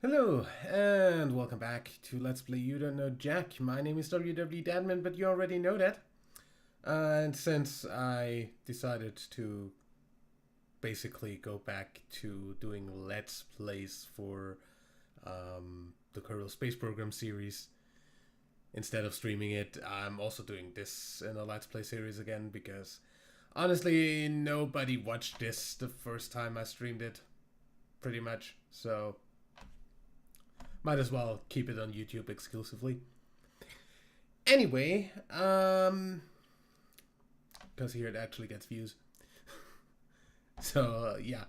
Hello, and welcome back to Let's Play You Don't Know Jack. My name is WW Dadman, but you already know that. And since I decided to basically go back to doing Let's Plays for the Kerbal Space Program series, instead of streaming it, I'm also doing this in a Let's Play series again, because honestly, nobody watched this the first time I streamed it, pretty much, so might as well keep it on YouTube exclusively. Anyway, because here it actually gets views. So, yeah.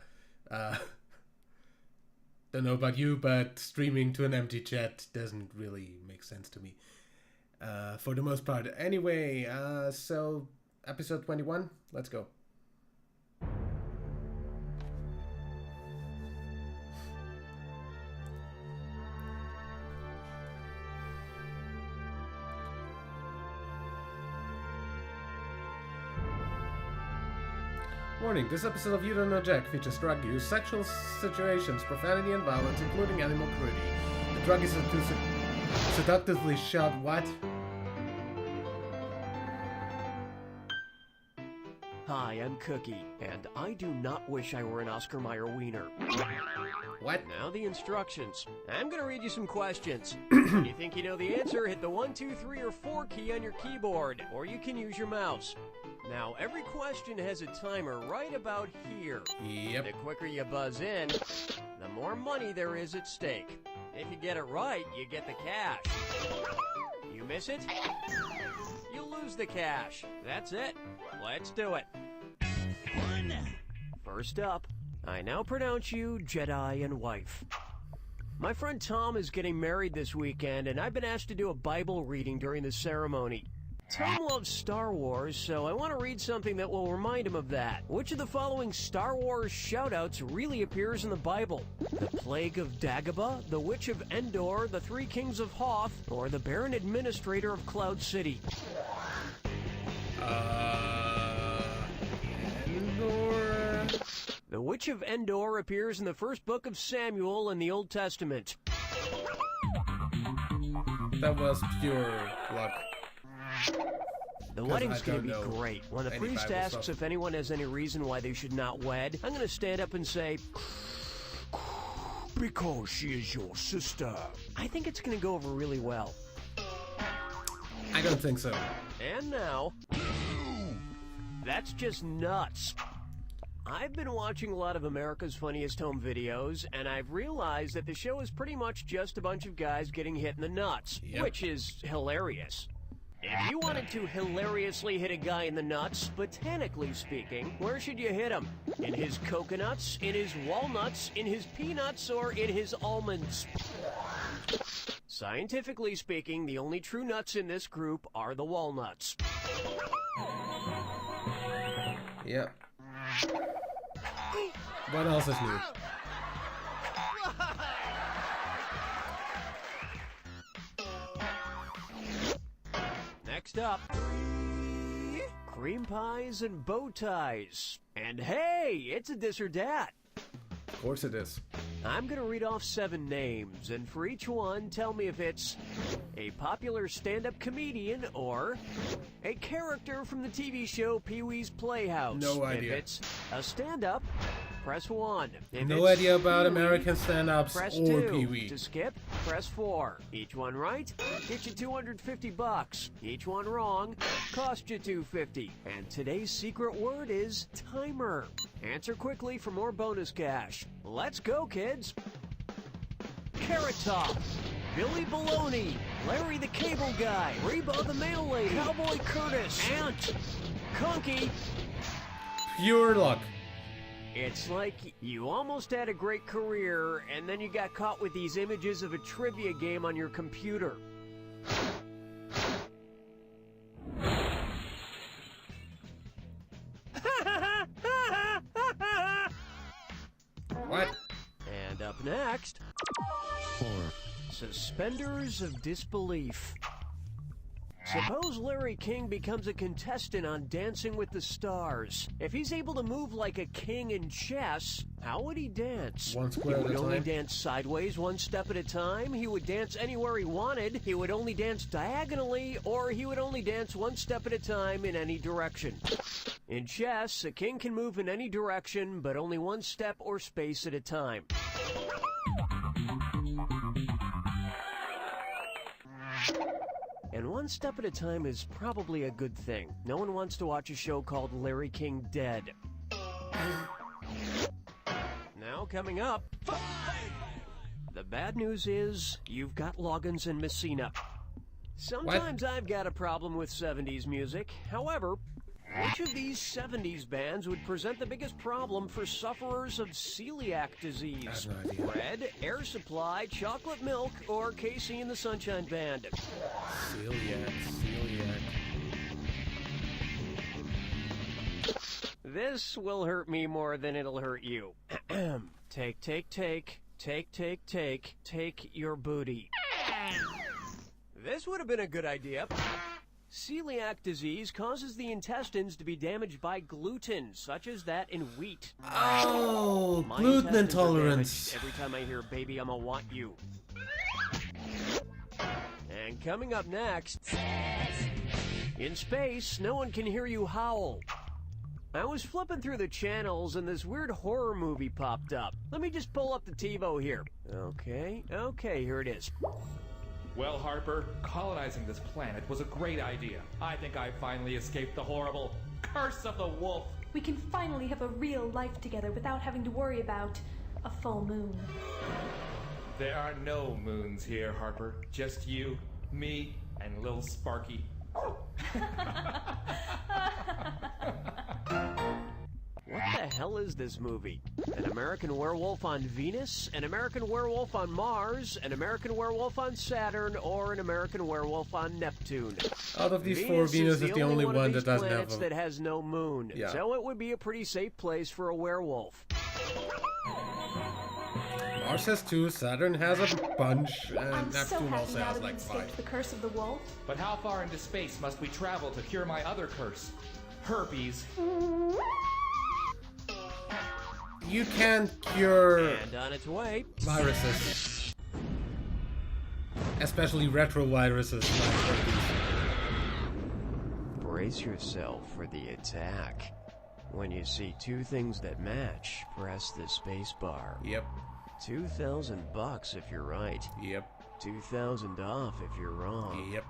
Don't know about you, but streaming to an empty chat doesn't really make sense to me. For the most part. Anyway, so episode 21, let's go. Warning, this episode of You Don't Know Jack features drug use, sexual situations, profanity and violence, including animal cruelty. The drug is to seductively shot what? Hi, I'm Cookie, and I do not wish I were an Oscar Mayer wiener. What? Now the instructions. I'm gonna read you some questions. When you think you know the answer, hit the 1, 2, 3, or 4 key on your keyboard, or you can use your mouse. Now, every question has a timer right about here. Yep. The quicker you buzz in, the more money there is at stake. If you get it right, you get the cash. You miss it, you lose the cash. That's it. Let's do it. First up, I now pronounce you Jedi and wife. My friend Tom is getting married this weekend, and I've been asked to do a Bible reading during the ceremony. Tom loves Star Wars, so I want to read something that will remind him of that. Which of the following Star Wars shoutouts really appears in the Bible? The Plague of Dagobah, the Witch of Endor, the Three Kings of Hoth, or the Baron Administrator of Cloud City? Endor. The Witch of Endor appears in the first book of Samuel in the Old Testament. That was pure luck. The wedding's I gonna don't be know great. When the any priest Bible asks stuff. if anyone has any reason why they should not wed, I'm gonna stand up and say, because she is your sister. I think it's gonna go over really well. I don't think so. And now, that's just nuts. I've been watching a lot of America's Funniest Home Videos, and I've realized that the show is pretty much just a bunch of guys getting hit in the nuts, Yep. which is hilarious. If you wanted to hilariously hit a guy in the nuts, botanically speaking, where should you hit him? In his coconuts, in his walnuts, in his peanuts, or in his almonds? Scientifically speaking, the only true nuts in this group are the walnuts. Yep. What else is new? Next up, cream pies and bow ties. And hey, it's a this or that. Of course it is. I'm gonna read off 7 names, and for each one, tell me if it's a popular stand-up comedian or a character from the TV show Pee-wee's Playhouse. No idea. If it's a stand-up, press 1. If No it's idea about Pee-wee, American stand-ups press or 2. Pee-wee. To skip, press 4. Each one right, get you $250. Each one wrong, cost you $250. And today's secret word is timer. Answer quickly for more bonus cash. Let's go, kids. Carrot Top, Billy Baloney, Larry the Cable Guy, Reba the Mail Lady, Cowboy Curtis, Ant, Conky. Pure luck. It's like you almost had a great career, and then you got caught with these images of a trivia game on your computer. What? And up next, Suspenders of Disbelief. Suppose Larry King becomes a contestant on Dancing with the Stars. If he's able to move like a king in chess, how would he dance? One square He at would a only time. dance sideways, one step at a time. He would dance anywhere he wanted. He would only dance diagonally, or he would only dance one step at a time in any direction. In chess, a king can move in any direction, but only one step or space at a time. And one step at a time is probably a good thing. No one wants to watch a show called Larry King Dead. Now coming up, the bad news is you've got Loggins and Messina. Sometimes I've got a problem with 70s music. However, which of these 70s bands would present the biggest problem for sufferers of celiac disease? I have no idea. Red, Air Supply, Chocolate Milk, or Casey and the Sunshine Band? Celiac. This will hurt me more than it'll hurt you. Take your booty. This would have been a good idea. Celiac disease causes the intestines to be damaged by gluten, such as that in wheat. Oh, My gluten intestines are intolerance. damaged every time I hear "Baby, I'ma want you." And coming up next, in space, no one can hear you howl. I was flipping through the channels and this weird horror movie popped up. Let me just pull up the TiVo here. Okay, here it is. Well, Harper, colonizing this planet was a great idea. I think I finally escaped the horrible curse of the wolf. We can finally have a real life together without having to worry about a full moon. There are no moons here, Harper. Just you, me, and little Sparky. What the hell is this movie? An American Werewolf on Venus? An American Werewolf on Mars? An American Werewolf on Saturn? Or an American Werewolf on Neptune? Out of these four, Venus is the only one of that these doesn't planets have a... that has no moon. Yeah. So it would be a pretty safe place for a werewolf. Mars has 2, Saturn has a bunch, and I'm so Neptune happy also now has that we like escaped 5. the curse of the wolf. But how far into space must we travel to cure my other curse? Herpes. You can't cure And on its way, viruses. Especially retroviruses like herpes. brace yourself for the attack. When you see two things that match, press the space bar. Yep. $2,000 if you're right. Yep. 2,000 off if you're wrong. Yep.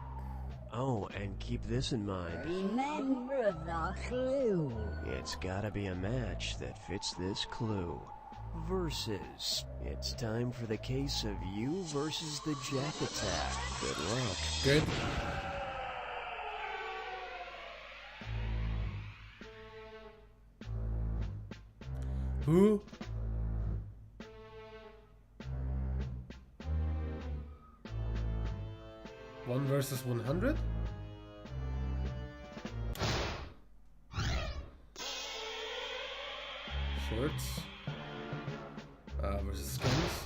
Oh, and keep this in mind. Remember the clue. It's gotta be a match that fits this clue. Versus. It's time for the case of you versus the Jack attack. Good luck. Good. Who? One versus 100? Shorts. Versus skins.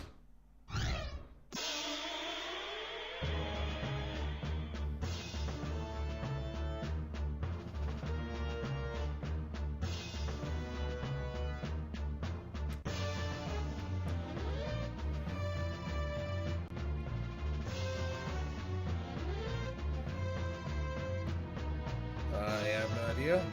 I have no idea.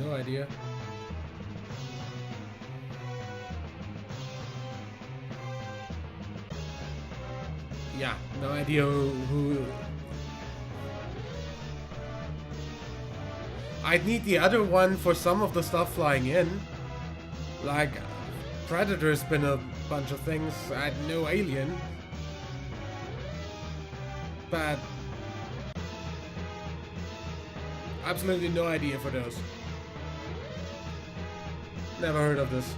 No idea. Yeah, no idea who. I'd need the other one for some of the stuff flying in. Like, Predator's been a bunch of things. I had no Alien. But absolutely no idea for those. Never heard of this.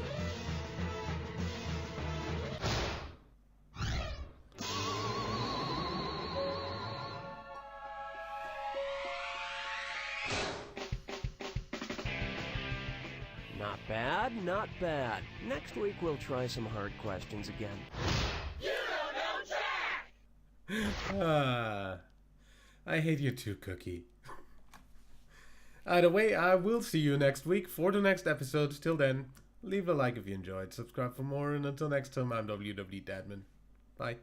Not bad, not bad. Next week we'll try some hard questions again. I hate you too, Cookie. Either way, I will see you next week for the next episode. Till then, leave a like if you enjoyed, subscribe for more, and until next time, I'm WW Dadman. Bye.